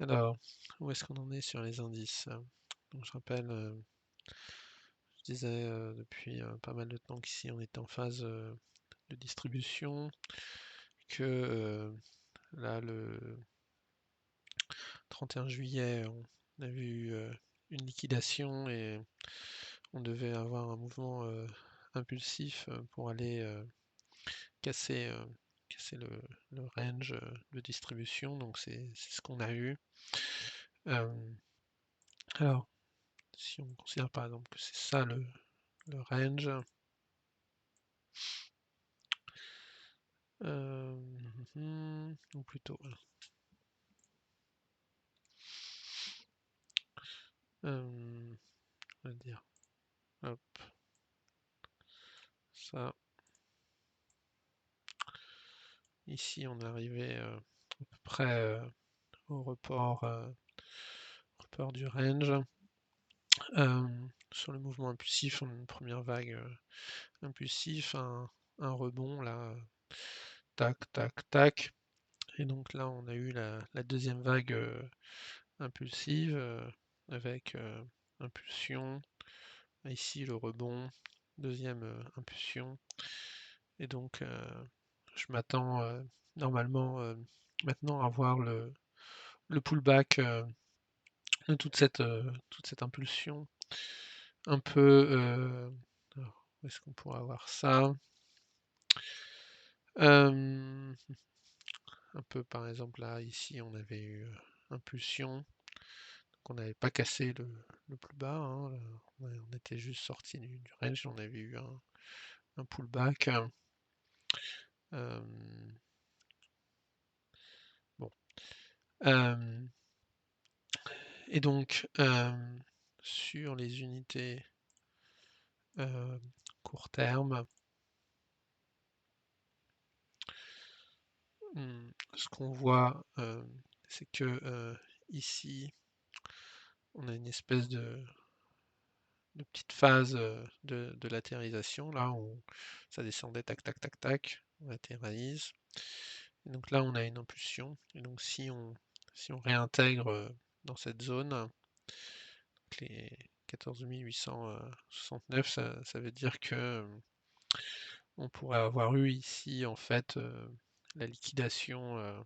Alors, où est-ce qu'on en est sur les indices? Donc je rappelle, je disais depuis pas mal de temps qu'ici on était en phase de distribution, que là le 31 juillet on avait eu une liquidation et on devait avoir un mouvement impulsif pour aller casser, casser le range de distribution, donc c'est ce qu'on a eu. Euh, alors, si on considère par exemple que c'est ça le range, ou plutôt, on va dire, hop, ça. Ici, on est arrivé à peu près au report du range. Sur le mouvement impulsif, on a une première vague impulsif, un rebond là, tac, tac, tac. Et donc là, on a eu la deuxième vague impulsive avec impulsion. Ici, le rebond, deuxième impulsion. Et donc, je m'attends normalement maintenant à voir le pullback de toute cette impulsion. Un peu, alors, où est-ce qu'on pourrait avoir ça? Euh, un peu par exemple là, ici, on avait eu impulsion. Donc on n'avait pas cassé le plus bas, hein, là, on était juste sorti du range, on avait eu un pullback. Euh, bon. Et donc, sur les unités court terme, ce qu'on voit, c'est que ici, on a une espèce de petite phase de latéralisation, là où ça descendait, tac, tac, tac, tac, on latéralise. Et donc là, on a une impulsion. Et donc, si on réintègre dans cette zone, donc les 14 869, ça veut dire que on pourrait avoir eu ici, en fait, la liquidation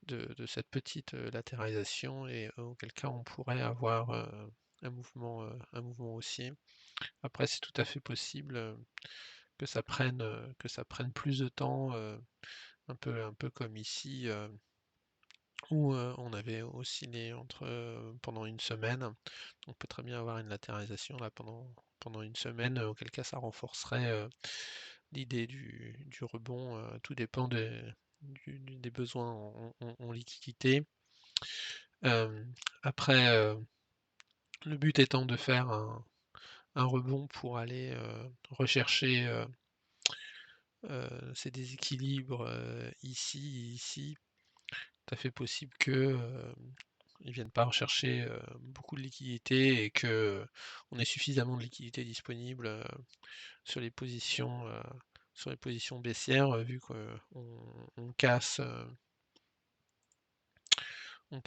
de cette petite latéralisation, et auquel cas on pourrait avoir un mouvement haussier. Après, c'est tout à fait possible que ça prenne plus de temps, un peu comme ici, où on avait oscillé pendant une semaine. On peut très bien avoir une latéralisation là pendant une semaine, auquel cas ça renforcerait l'idée du rebond. Tout dépend des besoins en liquidité. Euh, après, le but étant de faire un rebond pour aller rechercher ces déséquilibres ici et ici. Tout à fait possible que ils viennent pas rechercher beaucoup de liquidités et que on ait suffisamment de liquidités disponibles sur sur les positions baissières, vu qu'on on casse on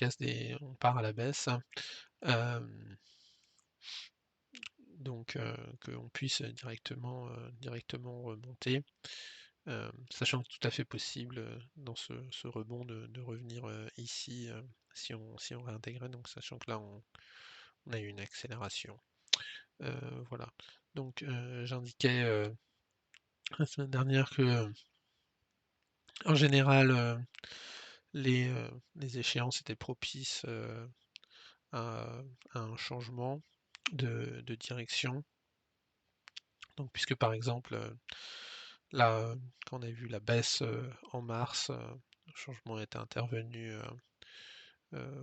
part à la baisse. Euh, donc qu'on puisse directement remonter, sachant que tout à fait possible dans ce rebond de revenir ici si on réintégrait, donc sachant que là on a eu une accélération. Voilà. Donc j'indiquais la semaine dernière que en général les échéances étaient propices à, à un changement de direction. Donc puisque par exemple là quand on a vu la baisse en mars, le changement était intervenu,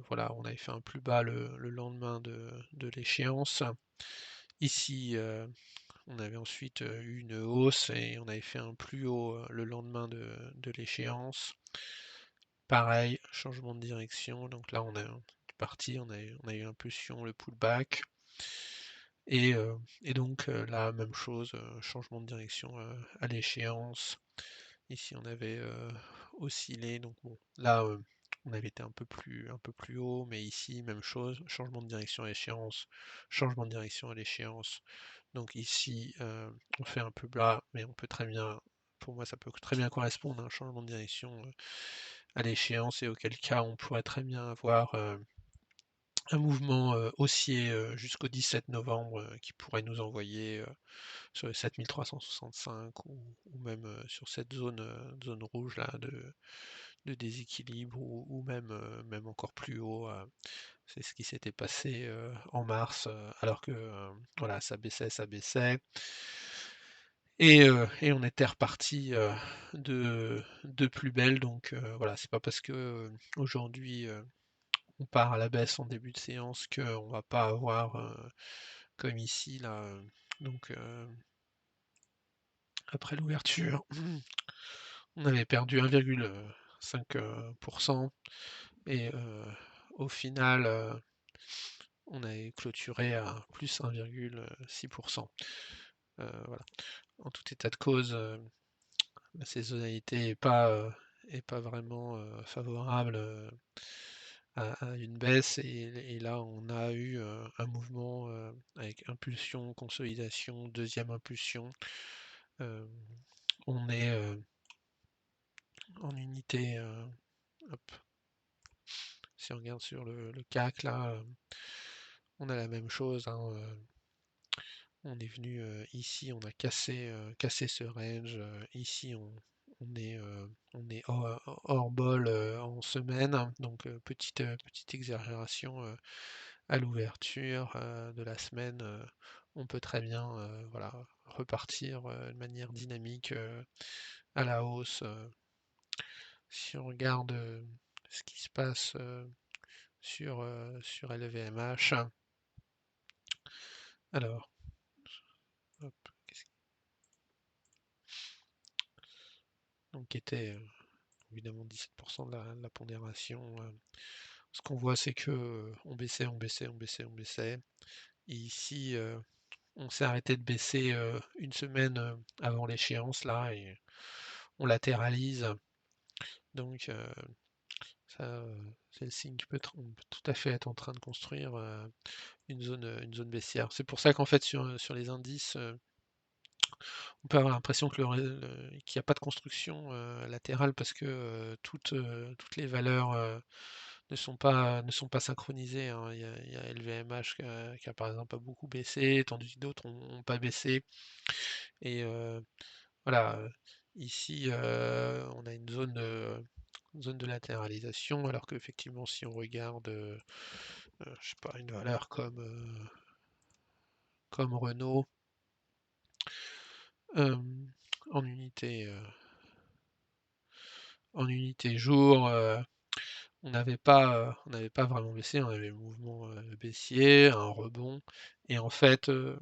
voilà, on avait fait un plus bas le lendemain de l'échéance. Ici, on avait ensuite eu une hausse et on avait fait un plus haut le lendemain de l'échéance. Pareil, changement de direction. Donc là, on est parti, on a eu impulsion, le pullback. Et donc là, même chose, changement de direction à l'échéance. Ici, on avait oscillé. Donc bon, là, on avait été un peu plus haut, mais ici, même chose, changement de direction à l'échéance, changement de direction à l'échéance. Donc ici, on fait un peu bas, mais on peut très bien, pour moi, ça peut très bien correspondre à un changement de direction à l'échéance, et auquel cas, on pourrait très bien avoir un mouvement haussier jusqu'au 17 novembre qui pourrait nous envoyer sur les 7365 ou même sur cette zone rouge là de déséquilibre ou même, même encore plus haut. C'est ce qui s'était passé en mars, alors que voilà, ça baissait, et on était reparti de plus belle. Donc voilà, c'est pas parce que aujourd'hui on part à la baisse en début de séance qu'on va pas avoir comme ici là. Donc après l'ouverture, on avait perdu 1,5%, et au final, on avait clôturé à plus 1,6%. Voilà. En tout état de cause, la saisonnalité est pas vraiment favorable à une baisse, et là on a eu un mouvement avec impulsion, consolidation, deuxième impulsion. Euh, on est en unité, hop, si on regarde sur le CAC là, on a la même chose, hein, on est venu ici, on a cassé ce range. Ici, on est hors bol en semaine, hein. Donc petite exagération à l'ouverture de la semaine. On peut très bien voilà, repartir de manière dynamique à la hausse. Si on regarde ce qui se passe sur LVMH, alors, hop, donc qui était évidemment 17% de la pondération. Ce qu'on voit, c'est que on baissait, on baissait, on baissait, on baissait. Et ici, on s'est arrêté de baisser une semaine avant l'échéance là, et on latéralise. Donc ça, c'est le signe qu'on on peut tout à fait être en train de construire une zone baissière. C'est pour ça qu'en fait sur les indices, on peut avoir l'impression que qu'il n'y a pas de construction latérale, parce que toutes les valeurs ne sont pas synchronisées, hein. Il y a LVMH qui a par exemple pas beaucoup baissé, tandis que d'autres ont pas baissé. Et voilà, ici on a une zone de latéralisation, alors qu'effectivement si on regarde, je sais pas, une valeur comme Renault, euh, en unité, en unité jour, on n'avait pas vraiment baissé, on avait le mouvement baissier, un rebond, et en fait, le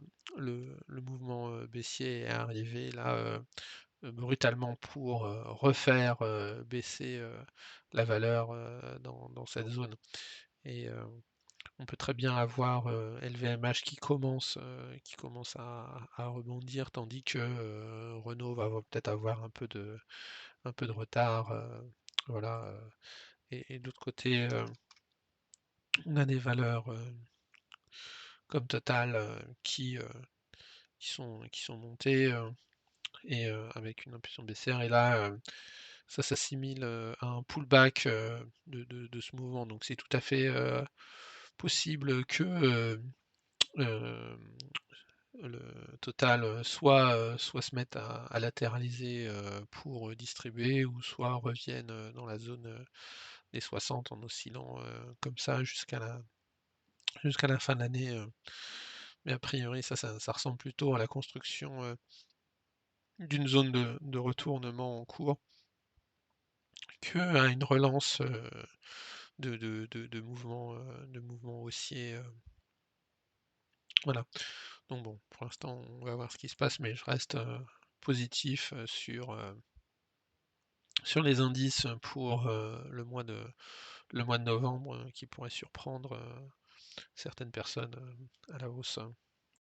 mouvement baissier est arrivé là brutalement pour refaire baisser la valeur dans cette zone. Et on peut très bien avoir LVMH qui commence à rebondir, tandis que Renault va peut-être avoir un peu de retard. Voilà. Et d'autre côté, on a des valeurs comme Total qui sont montées et avec une impulsion baissière. Et là, ça s'assimile à un pullback de ce mouvement. Donc c'est tout à fait possible que euh, le Total soit se mette à latéraliser pour distribuer, ou soit revienne dans la zone des 60 en oscillant comme ça jusqu'à la fin de l'année. Mais a priori, ça ressemble plutôt à la construction d'une zone de retournement en cours qu'à une relance de mouvements haussiers. Voilà. Donc bon, pour l'instant, on va voir ce qui se passe, mais je reste positif sur les indices pour le mois de novembre, qui pourrait surprendre certaines personnes à la hausse.